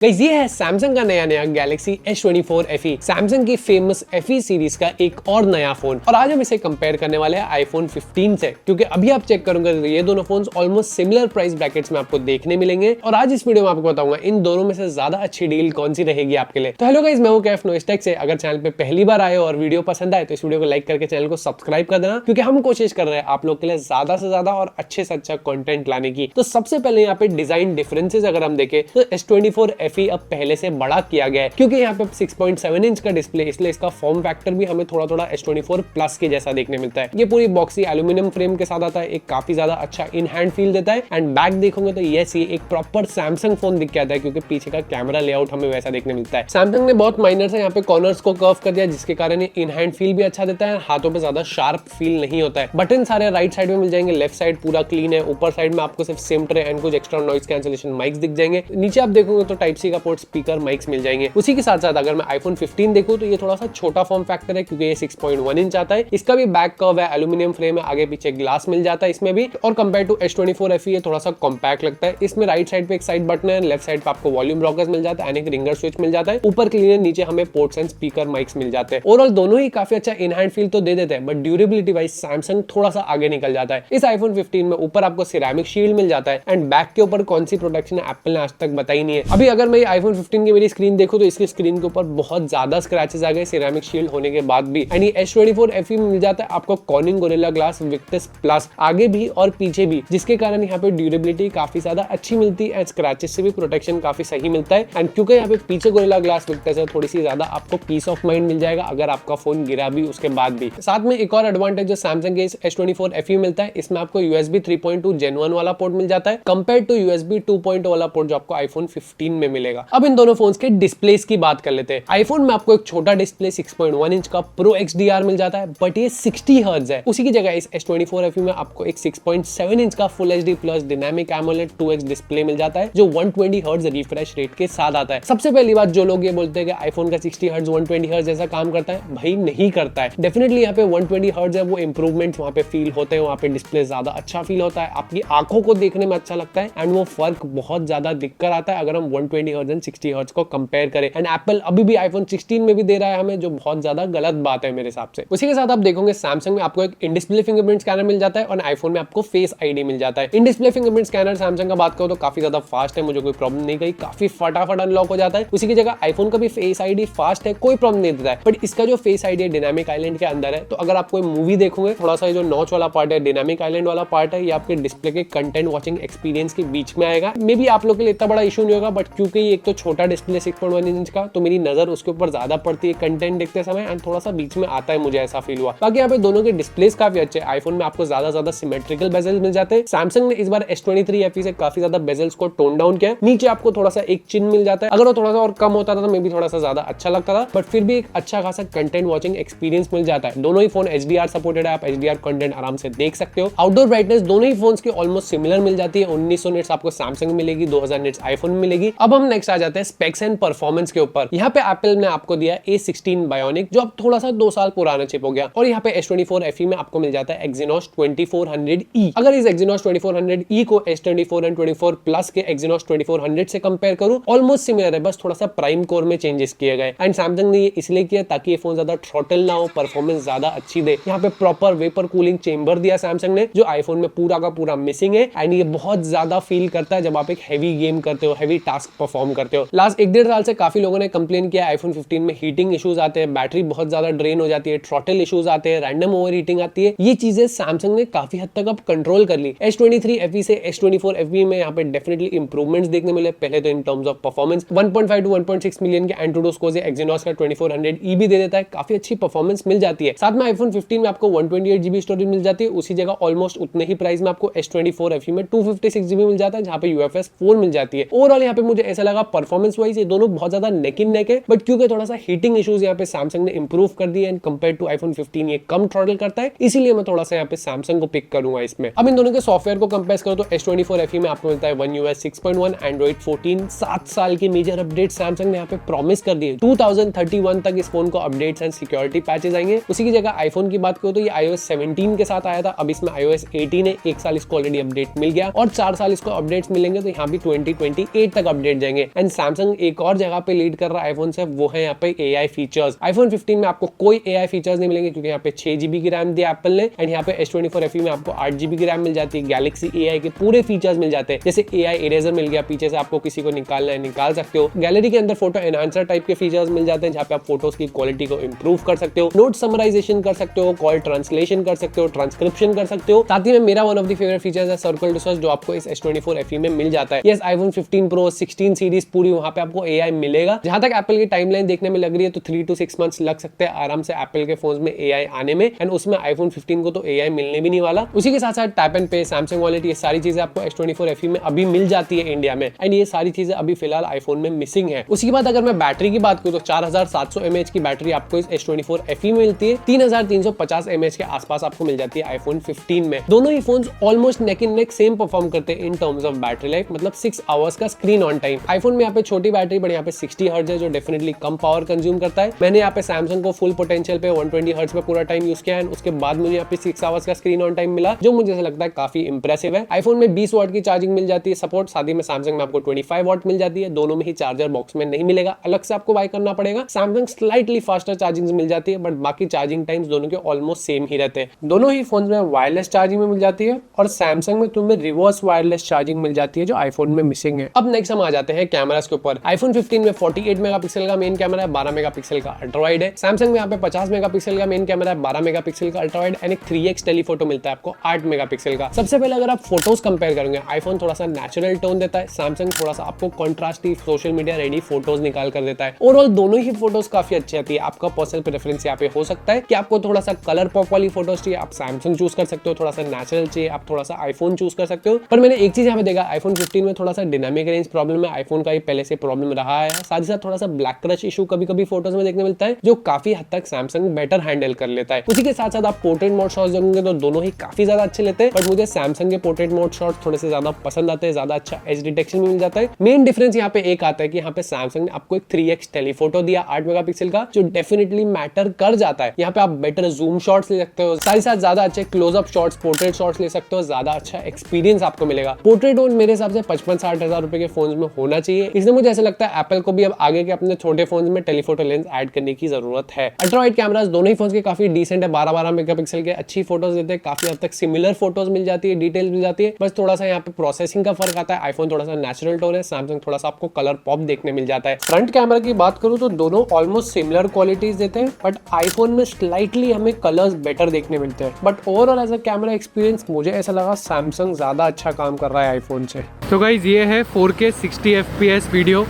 Guys ये है Samsung का नया गैलेक्सी S24 FE, सैमसंग की फेमस FE सीरीज का एक और नया फोन। और आज हम इसे कंपेयर करने वाले हैं आईफोन 15 से, क्योंकि अभी आप चेक करोगे तो ये दोनों phones almost similar price brackets में आपको देखने मिलेंगे। और आज इस वीडियो में आपको बताऊंगा इन दोनों में से ज्यादा अच्छी डील कौन सी रहेगी आपके लिए। तो हेलो गाइस, मैं हूं कैफ नोइसटेक से। अगर चैनल पे पहली बार आए हो और वीडियो पसंद आए तो इस वीडियो को लाइक करके चैनल को सब्सक्राइब कर देना, क्योंकि हम कोशिश कर रहे हैं आप लोग के लिए ज्यादा से ज्यादा और अच्छे से अच्छा कंटेंट लाने की। तो सबसे पहले यहाँ पे डिजाइन डिफरेंसेस अगर हम देखें तो S24 FE अब पहले से बड़ा किया गया है, क्योंकि यहाँ पे 6.7 इंच का डिस्प्ले, इसलिए इसका फॉर्म फैक्टर भी हमें थोड़ा थोड़ा S24 प्लस के जैसा देखने मिलता है। ये पूरी बॉक्सी एल्यूमिनियम फ्रेम के साथ आता है, एक काफी ज्यादा अच्छा इन हैंड फील देता है। एंड बैक देखोगे तो यस, ये एक प्रॉपर सैमसंग फोन दिख के आता है, क्योंकि पीछे का कैमरा लेआउट हमें वैसा देखने मिलता है। सैमसंग ने बहुत माइनर से यहाँ पे कॉर्नर्स को कर्व कर दिया, जिसके कारण ये इन हैंड फील भी अच्छा देता है, हाथों पे ज्यादा शार्प फील नहीं होता है। बटन सारे राइट साइड में मिल जाएंगे, लेफ्ट साइड पूरा क्लीन है। ऊपर साइड में आपको सिर्फ सिम ट्रे एंड कुछ एक्स्ट्रा नॉइस कैंसलेशन माइक्स दिख जाएंगे। नीचे आप देखोगे तो टाइप सी का पोर्ट, स्पीकर, माइक्स मिल जाएंगे। उसी के साथ साथ अगर मैं आईफोन 15 देखूं तो ये थोड़ा सा छोटा फॉर्म फैक्टर है, क्योंकि ये 6.1 इंच आता है। इसका भी बैक कर्व है, एल्यूमिनियम फ्रेम है, आगे पीछे ग्लास मिल जाता है इसमें भी। और कंपेयर टू S24 FE ये थोड़ा सा कॉम्पैक्ट लगता है। इसमें राइट साइड पे एक साइड बटन है, लेफ्ट साइड पे आपको वॉल्यूम रॉकर्स मिल जाता है, एक रिंगर स्विच मिल जाता है। ऊपर क्लीन है, नीचे हमें पोर्ट्स एंड स्पीकर माइक्स मिल जाते हैं। ओवरऑल दोनों ही काफी अच्छा इन हैंड फील तो दे देते हैं, बट ड्यूरेबिलिटी वाइज सैमसंग थोड़ा सा आगे निकल जाता है। इस आईफोन 15 में ऊपर आपको सिरेमिक शील्ड मिल जाता है, एंड बैक के ऊपर कौन सी प्रोटेक्शन है एप्पल ने आज तक बताई नहीं है। अभी अगर मैं आईफोन 15 की मेरी स्क्रीन देखूं तो इसकी स्क्रीन के ऊपर बहुत ज्यादा स्क्रैचेस आ गए सिरेमिक शील्ड होने के बाद भी। यानी S24 FE में मिल जाता है आपको cornering gorilla glass Victus plus आगे भी और पीछे भी, जिसके कारण यहाँ पे ड्यूरेबिलिटी काफी ज्यादा अच्छी मिलती है, स्क्रैचेस से भी प्रोटेक्शन काफी सही मिलता है। एंड क्योंकि यहाँ पे पीछे गोरिल्ला ग्लास विक्टस है, थोड़ी सी ज्यादा आपको पीस ऑफ माइंड मिल जाएगा अगर आपका फोन गिरा भी उसके बाद भी। साथ में एक और एडवांटेज जो सैमसंग के S24 FE मिलता है, इसमें आपको USB 3.2 Gen 1 वाला पोर्ट मिल जाता है, कंपेयर टू USB 2.0 वाला पोर्ट जो आपको आईफोन 15 में मिलेगा। अब इन दोनों फोन्स के डिस्प्लेस की बात कर लेते हैं। आईफोन में आपको एक छोटा डिस्प्ले 6.1 इंच का प्रो XDR मिल जाता है, बट ये 60 हर्ट्ज है। उसी की जगह इस S24 FE में आपको एक 6.7 इंच का full HD plus dynamic AMOLED 2x display मिल जाता है, जो 120 हर्ट्ज रिफ्रेश रेट के साथ आता है। सबसे पहली बात, जो लोग ये बोलते हैं कि आईफोन का 60 हर्ट्ज 120 हर्ट्ज जैसा काम करता है, भाई नहीं करता है। डेफिनेटली यहाँ पे 120 हर्ट्ज है, वो इंप्रूवमेंट वहाँ पे फील होते हैं, वहाँ पे डिस्प्ले ज्यादा अच्छा फील होता है, आपकी आंखों को देखने में अच्छा लगता है, एंड वो फर्क बहुत ज्यादा दिखकर आता है अगर हम 120 हर्ट्ज एंड 60 हर्ट्ज को कंपेयर करें। एंड एप्पल अभी भी आईफोन 16 में भी दे रहा है हमें, जो बहुत ज्यादा गलत बात है मेरे हिसाब से। उसी के साथ आप देखोगे सैमसंग में आपको एक इन डिस्प्ले फिंगरप्रिंट स्कैनर मिल जाता है, और आईफोन में आपको फेस आईडी मिल जाता है। In display fingerprint scanner Samsung का बात करो तो काफी ज्यादा फास्ट है, मुझे कोई प्रॉब्लम नहीं गई, काफी फटाफट अनलॉक हो जाता है। उसी की जगह आईफोन का भी फेस आईडी फास्ट है, कोई प्रॉब्लम नहीं देता है। बट इसका जो फेस आईडी डायनामिक आइलैंड के अंदर है, तो अगर आप कोई मूवी देखोगे, थोड़ा सा जो नॉच वाला पार्ट है, डायनामिक आइलैंड वाला पार्ट है, ये आपके डिस्प्ले के कंटेंट वॉचिंग एक्सपीरियंस के बीच में आएगा। मे बी आप लोग के लिए इतना बड़ा इशू नहीं होगा, बट क्योंकि एक तो छोटा डिस्प्ले 6.1 इंच का, तो मेरी नजर उसके ऊपर ज्यादा पड़ती है कंटेंट देखते समय, एंड थोड़ा सा बीच में आता है, मुझे ऐसा फील हुआ। बाकी यहाँ पे दोनों के डिस्प्लेस काफी अच्छे। आईफोन में आपको ज्यादा सिमेट्रिकल बेजल्स मिल जाते हैं। सैमसंग ने इस बार S23 FE से काफी ज्यादा बेजल्स को टोन डाउन किया। नीचे आपको थोड़ा सा एक चिन्ह मिल जाता है, अगर वो थोड़ा सा और कम होता था तो मे बी थोड़ा सा ज्यादा अच्छा लगता था, बट फिर भी एक अच्छा खासा कंटेंट वॉचिंग एक्सपीरियंस मिल जाता है। दोनों ही फोन HDR सपोर्टेड है, आप HDR कंटेंट आराम से देख सकते हो। आउटडोर ब्राइटनेस दोनों ही फोन्स की ऑलमोस्ट सिमिलर मिल जाती है, 1900 निट्स आपको सैमसंग में मिलेगी, 2000 निट्स आईफोन में मिलेगी। अब हम नेक्स्ट आ जाते हैं स्पेक्स एंड परफॉर्मेंस के ऊपर। यहाँ पे एप्पल ने आपको दिया A16 बायोनिक, जो अब थोड़ा सा 2 साल पुराना चिप हो गया, और यहाँ पे S24 FE में आपको मिल जाता है Exynos 2400E। अगर इस Exynos 2400E को S24 एंड 24 प्लस के Exynos 2400 से कंपेयर करूं, ऑलमोस्ट सिमिलर है, बस थोड़ा सा प्राइम कोर में चेंजेस किए गए। एंड सैमसंग ने ये इसलिए किया ताकि ये फोन ज्यादा थ्रॉटल ना हो, परफॉर्मेंस ज्यादा अच्छी दे। यहाँ पे प्रॉपर वेपर कूलिंग चेंबर दिया सैमसंग ने, जो आईफोन में पूरा का पूरा मिसिंग है, एंड ये बहुत ज्यादा फील करता है जब आप एक हैवी गेम करते हो, हैवी टास्क परफॉर्म करते हो। लास्ट 1-1.5 साल से काफी लोगों ने कंप्लेन किया आईफोन 15 में हीटिंग इश्यूज आते हैं, बैटरी बहुत ज्यादा ड्रेन हो जाती है, थ्रॉटल इश्यूज आते हैं, रैंडम ओवर हीटिंग आती है। ये चीजें सैमसंग ने काफी हद तक अब कंट्रोल कर ली। S23 FE से S24 FE में यहाँ पे डेफिनेटली इंप्रूवमेंट्स देखने मिले। पहले तो in terms of performance 1.5 to 1.6 million के एंट्रोडो स्कोर से Exynos का 2400E भी दे देता है, काफी अच्छी परफॉर्मेंस मिल जाती है। साथ में आईफोन 15 में आपको 128 GB स्टोरेज मिल जाती है, उसी जगह ऑलमोस्ट उतने ही प्राइस में आपको S24 FE में 256 GB मिल जाता है, जहाँ पे UFS 4 मिल जाती है। ओवरऑल यहाँ पे मुझे ऐसा लगा परफॉर्मेंस वाइज ये दोनों बहुत ज्यादा नेक इन नेक है, बट क्योंकि थोड़ा सा हीटिंग इश्यूज यहाँ पे सैमसंग ने इंप्रूव कर दिए, एंड कंपेयर टू आईफोन 15 ये कम थ्रॉटल करता है, इसीलिए मैं थोड़ा सा यहाँ पे सैमसंग को पिक करूंगा इसमें। अब इन दोनों के सॉफ्टवेयर को कंपेयर करो तो S24 FE में आपको मिलता है One UI 6.1, Android 14, 7 साल के मेजर अपडेट सैमसंग ने यहाँ पे प्रॉमिस कर दिए। 2031 तक इस फोन को अपडेट्स एंड सिक्योरिटी पैचेस आएंगे। उसी की जगह आईफोन की बात करो तो ये iOS 17 के साथ आया था, अब इसमें iOS 18 है, 1 साल इसको ऑलरेडी अपडेट मिल गया, और 4 साल इसको अपडेट्स मिलेंगे, तो यहाँ भी 2028 तक अपडेट जाएंगे। जाएंगे। एंड सैमसंग एक और जगह पे लीड कर रहा है आईफोन से, वो है यहाँ पे AI फीचर्स। आईफोन 15 में आपको कोई AI फीचर्स नहीं मिलेंगे क्योंकि यहाँ पे 6GB की रैम दी एप्पल ने, एंड यहाँ पे S24 FE में आपको 8GB की रैम मिल जाती है। गैलेक्सी AI के पूरे फीचर्स मिल जाते हैं, जैसे AI इरेजर मिल गया, पीछे से आपको किसी को निकालना है निकाल सकते हो। गैलरी के अंदर फोटो एनहांसर टाइप के फीचर्स मिल जाते हैं जहाँ पे आप फोटोज की क्वालिटी को इंप्रूव कर सकते हो, नोट समराइजेशन कर सकते हो, कॉल ट्रांसलेशन कर सकते हो, ट्रांसक्रिप्शन कर सकते हो। साथ ही में मेरा one of the favourite features है सर्कल टू सर्च, जो आपको इस S24 FE में मिल जाता है। यस, आईफोन 15 प्रो 16 सीरीज पूरी वहां पे आपको AI मिलेगा। जहां तक एप्पल की टाइमलाइन देखने में लग रही है तो 3 to 6 मंथ्स लग सकते हैं आराम से एप्पल के फोन में AI आने में, एंड उसमें आईफोन 15 को तो AI मिलने भी नहीं वाला। उसी के साथ साथ टैप एंड पे, सैमसंग वॉलेट, ये सारी चीजें आपको S24 FE में अभी मिल जाती है इंडिया में, एंड ये सारी चीजें अभी फिलहाल आईफोन में मिसिंग है। उसी के बाद अगर मैं बैटरी की बात करूं तो 4700 mAh की बैटरी आपको इस S24 FE में मिलती है, 3350 mAh के आसपास आपको मिल जाती है आईफोन 15 में। दोनों ही फोन ऑलमोस्ट नेक इन नेक सेम परफॉर्म करते हैं इन टर्म्स ऑफ बैटरी लाइफ, मतलब 6 आवर्स का स्क्रीन ऑन टाइम। आईफोन में यहाँ पे छोटी बैटरी बट यहाँ पे 60 हर्ट्ज है जो डेफिनेटली कम पावर कंज्यूम करता है। मैंने यहाँ पे सैमसंग को फुल पोटेंशियल पे 120 हर्ट्ज पे पूरा टाइम यूज किया है, उसके बाद मुझे यहाँ पे 6 आवर्स का स्क्रीन ऑन टाइम मिला, जो मुझे लगता है काफी इंप्रेसिव है। आईफोन में 20 वाट की चार्जिंग मिल जाती है सपोर्ट, साथ ही में सैमसंग में आपको 25 वाट मिल जाती है। दोनों में ही चार्जर बॉक्स में नहीं मिलेगा, अलग से आपको बाय करना पड़ेगा। सैमसंग स्लाइटली फास्टर चार्जिंग मिल जाती है बट बाकी चार्जिंग टाइम्स दोनों के ऑलमोस्ट सेम ही रहते हैं। दोनों ही फोन में वायरलेस चार्जिंग में मिल जाती है और सैमसंग में तुम्हें रिवर्स वायरलेस चार्जिंग मिल जाती है जो आईफोन में मिसिंग है। अब नेक्स्ट हम आ जाते हैं कैमरास के ऊपर। आईफोन 15 में 48 मेगापिक्सल का मेन कैमरा है, 12 मेगापिक्सल का अल्ट्रा वाइड है। सैमसंग में यहाँ पे 50 मेगापिक्सल का मेन कैमरा है, 12 मेगापिक्सल का अल्ट्रा वाइड एंड एक 3x टेलीफोटो मिलता है आपको 8 मेगापिक्सल का। सबसे पहले अगर आप फोटोज कंपेयर करेंगे, आईफोन थोड़ा सा नेचुरल टोन देता है, सैमसंग थोड़ा सा आपको contrasty social media ready photos निकाल कर देता है। ओवरऑल दोनों ही फोटोज काफी अच्छी आती है। आपका पर्सनल प्रेफरेंस यहाँ पे हो सकता है कि आपको थोड़ा सा कलर पॉप वाली फोटोज चाहिए, आप सैमसंग चूज कर सकते हो, थोड़ा सा नेचुरल चाहिए आप थोड़ा सा आईफोन चूज कर सकते हो। पर मैंने एक चीज यहाँ पे देखा, आईफोन 15 में थोड़ा सा डायनामिक रेंज प्रॉब्लम है, आईफोन का ही पहले से प्रॉब्लम रहा है। साथ ही साथ थोड़ा सा ब्लैक क्रश इशू कभी कभी फोटोज में देखने मिलता है, जो काफी हद तक सैमसंग बेटर हैंडल कर लेता है। उसी के साथ साथ आप पोर्ट्रेट मोड शॉट्स देखोगे तो दोनों ही काफी ज्यादा अच्छे लेते हैं, बट मुझे सैमसंग के पोर्ट्रेट मोड शॉट्स थोड़े से ज्यादा पसंद आते हैं, ज्यादा अच्छा एज डिटेक्शन भी मिल जाता है। मेन डिफरेंस यहाँ पे एक आता है कि यहाँ पे सैमसंग ने आपको एक 3x टेलीफोटो दिया 8 मेगापिक्सल का, जो डेफिनेटली मैटर कर जाता है। यहाँ पे आप बेटर जूम शॉट्स ले सकते हो, साथ ही साथ ज्यादा अच्छे क्लोजअप शॉट्स, पोर्ट्रेट शॉट्स ले सकते हो, ज्यादा अच्छा एक्सपीरियंस आपको मिलेगा। पोर्ट्रेट मोड मेरे हिसाब से 55-60 हजार रुपए के फोन में होना चाहिए, इसलिए मुझे ऐसा लगता है एप्पल को भी अब आगे के अपने छोटे फोन में टेलीफोटो लेंस ऐड करने की जरूरत है। अल्ट्रा वाइड कैमरास दोनों ही फोन के काफी डिसेंट है, 12-12 मेगापिक्सल के अच्छी फोटोज देते हैं, काफी हद तक सिमिलर फोटोज मिल जाती है, डिटेल्स मिल जाती है। बस थोड़ा सा यहाँ पे प्रोसेसिंग का फर्क आता है, आईफोन थोड़ा सा नेचुरल टोन है, सैमसंग थोड़ा सा आपको कलर पॉप देखने मिल जाता है। फ्रंट कैमरा की बात करूं तो दोनों ऑलमोस्ट सिमिलर क्वालिटीज देते हैं, बट आईफोन में स्लाइटली हमें कलर्स बेटर देखने मिलते हैं। But overall as a camera experience मुझे ऐसा लगा सैमसंग ज्यादा अच्छा काम कर रहा है आईफोन से। तो गाइस ये है 4K 60 FPS वीडियो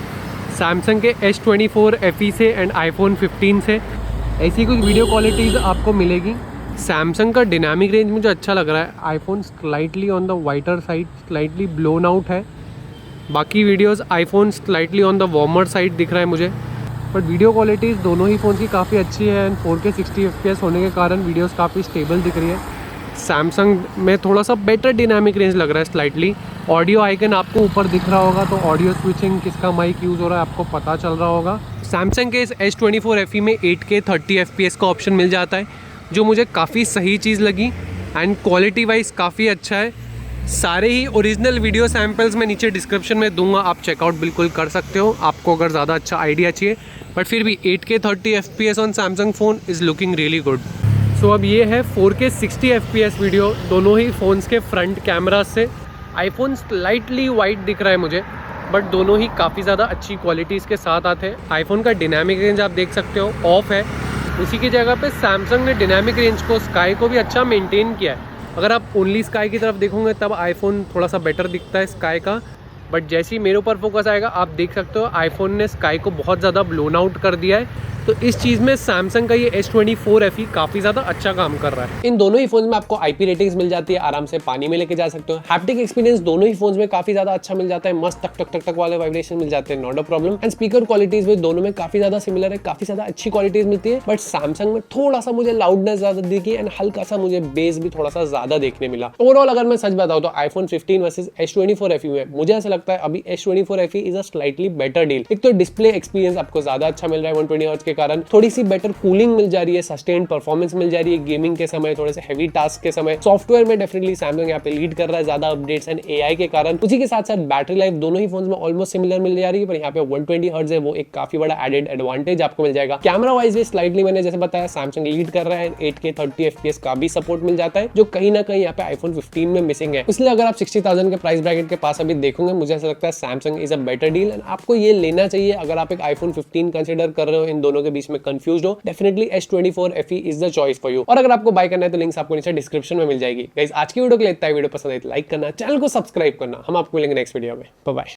सैमसंग के S24 FE से एंड आईफोन 15 से। ऐसी कुछ वीडियो क्वालिटीज आपको मिलेगी। सैमसंग का डायनामिक रेंज मुझे अच्छा लग रहा है, iPhone slightly on the whiter side, slightly blown out है। बाकी videos iPhone slightly on the warmer side दिख रहा है मुझे, बट वीडियो क्वालिटीज़ दोनों ही फ़ोन की काफ़ी अच्छी है एंड 4K 60 FPS होने के कारण वीडियोस काफ़ी स्टेबल दिख रही है। सैमसंग में थोड़ा सा बेटर डायनामिक रेंज लग रहा है स्लाइटली। ऑडियो आइकन आपको ऊपर दिख रहा होगा तो ऑडियो स्विचिंग किसका माइक यूज़ हो रहा है आपको पता चल रहा होगा। सैमसंग के इस S24 FE में 8K 30 FPS का ऑप्शन मिल जाता है, जो मुझे काफ़ी सही चीज़ लगी एंड क्वालिटी वाइज काफ़ी अच्छा है। सारे ही ओरिजिनल वीडियो सैम्पल्स मैं नीचे डिस्क्रिप्शन में दूंगा, आप चेकआउट बिल्कुल कर सकते हो आपको अगर ज़्यादा अच्छा आइडिया चाहिए। बट फिर भी 8K 30 FPS on Samsung phone is looking really good. So अब ये है 4K 60 FPS वीडियो दोनों ही फ़ोन्स के फ्रंट कैमरा से। आईफोन स्लाइटली वाइट दिख रहा है मुझे, बट दोनों ही काफ़ी ज़्यादा अच्छी क्वालिटीज़ के साथ आते हैं। आईफोन का डायनामिक रेंज आप देख सकते हो ऑफ है, उसी की जगह पे सैमसंग ने डायनामिक रेंज को, स्काई को भी अच्छा मेंटेन किया है। अगर आप ओनली स्काई की तरफ देखोगे तब आईफोन थोड़ा सा बेटर दिखता है स्काई का, बट जैसे ही मेरे ऊपर फोकस आएगा आप देख सकते हो आईफोन ने स्काई को बहुत ज़्यादा ब्लोन आउट कर दिया है। तो इस चीज़ में सैमसंग का ये S24 FE काफ़ी ज़्यादा अच्छा काम कर रहा है। इन दोनों ही फोन में आपको IP रेटिंग्स मिल जाती है, आराम से पानी में लेके जा सकते हो। हैप्टिक एक्सपीरियंस दोनों ही फोन में काफ़ी ज़्यादा अच्छा मिल जाता है, मस्त टक टक टक टक वाले वाइब्रेशन मिल जाते हैं, not a problem. And speaker qualities भी दोनों में काफ़ी ज़्यादा सिमिलर है, काफ़ी ज़्यादा अच्छी क्वालिटीज़ मिलती है। बट सैमसंग में थोड़ा सा मुझे लाउडनेस ज़्यादा दिखी एंड हल्का सा मुझे बेस भी थोड़ा सा ज़्यादा देखने मिला। ओवरऑल अगर मैं सच बताऊँ तो आईफोन 15 वर्सेज S24 FE में मुझे ऐसा लगता लगता है अभी S24 FE is a slightly better deal. एक तो डिस्प्ले एक्सपीरियंस आपको ज्यादा अच्छा मिल रहा है 120 हर्ट्ज के कारण, थोड़ी सी बेटर कूलिंग मिल जा रही है, सस्टेन्ड परफॉर्मेंस मिल जा रही है गेमिंग के समय, थोड़े से हेवी टास्क के समय। सॉफ्टवेयर में डेफिनेटली सैमसंग यहाँ पे लीड कर रहा है ज्यादा अपडेट्स एंड AI के कारण। उसी के साथ साथ बैटरी लाइफ दोनों ही फोन में ऑलमोस्ट सिमिलर मिल जा रही है, पर यहाँ पे 120 हर्ट्ज है, वो एक काफी बड़ा एडेड एडवांटेज आपको मिल जाएगा। कैमरा वाइज भी स्लाइटली मैंने जैसे बताया सैमसंग लीड कर रहा है, 8K 30 FPS का भी सपोर्ट मिल जाता है, जो कहीं ना कहीं यहाँ पे iPhone 15 में मिसिंग है। इसलिए अगर आप 60,000 के प्राइस ब्रैकेट के पास अभी देखोगे, मुझे ऐसा लगता है Samsung is a better deal and आपको ये लेना चाहिए अगर आप एक iPhone 15 कंसीडर कर रहे हो, इन दोनों के बीच में कंफ्यूज हो। Definitely S24 FE is the choice for you. और अगर आपको बाय करना है तो लिंक्स आपको नीचे डिस्क्रिप्शन में मिल जाएगी। गाइस आज की वीडियो के लिए इतना ही। वीडियो पसंद आई तो लाइक करना, चैनल को सब्सक्राइब करना। हम आपको मिलेंगे नेक्स्ट वीडियो में। Bye bye.